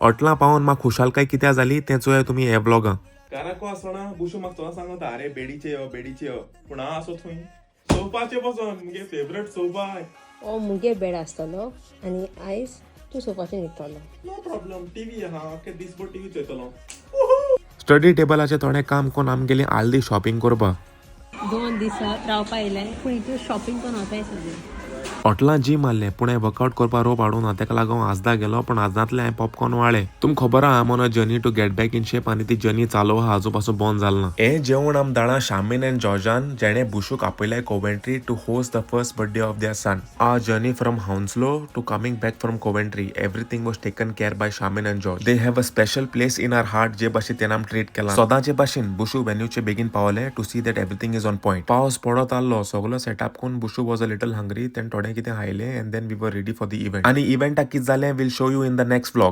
हॉटलां पावून म्हाका खुशालकाय कित्या जाली तें चोया तुमी हे ब्लॉगां. घराको आसतना बुशू म्हाका तो सांगता अरे बेडीचे यो बेडीचे यो पूण हांव असो थंय सोफाचे बसोन मुगे फेवरेट सोफा. हो मुगे बेड आसतलो आनी आयज तूं सोफाचेर न्हिदतलो. नो प्रॉब्लम टीव्ही आहा ओके दिसभर टीव्ही चोयतलो. स्टडी टेबलाचें थोडें काम करून आमगेली आल्दी शॉपिंग करपा. 2 दीस रावपा येयलें पूण हितूर शॉपिंग करून वताय सगळें. हॉटलां जीम मारलें पूण हांवें वर्कआउट करपा रोप हाडून ना तेका लागून आजदा गेलो पण आजदांतले हांवें पॉपकॉर्न वाळ्ळे. तुमकां खबर आहा I'm on a journey to get back in shape आनी ती जर्नी चालू आहा आजू पासून बंद जालें ना. हे जेवण आम धाडा शामीन एंड जॉर्जान जेणे बुशूक आपयलें Coventry to host the first birthday of their son. Our journey from Hounslow to coming back from Coventry everything was taken care by Shameen and George. They have a special place in our heart जे भाशेन तेणें आम treat केला. सदांचे भाशेन बुशू वेन्यूचे बेगीन पावले to see that everything is on point. पावस पडत आसलो सगळो सेटअप करून Bushu was a little hungry तेन थोडें कितें खायलें and then we were ready for the event. आनी इव्हेंटाक कितें जालें will show you in the next vlog.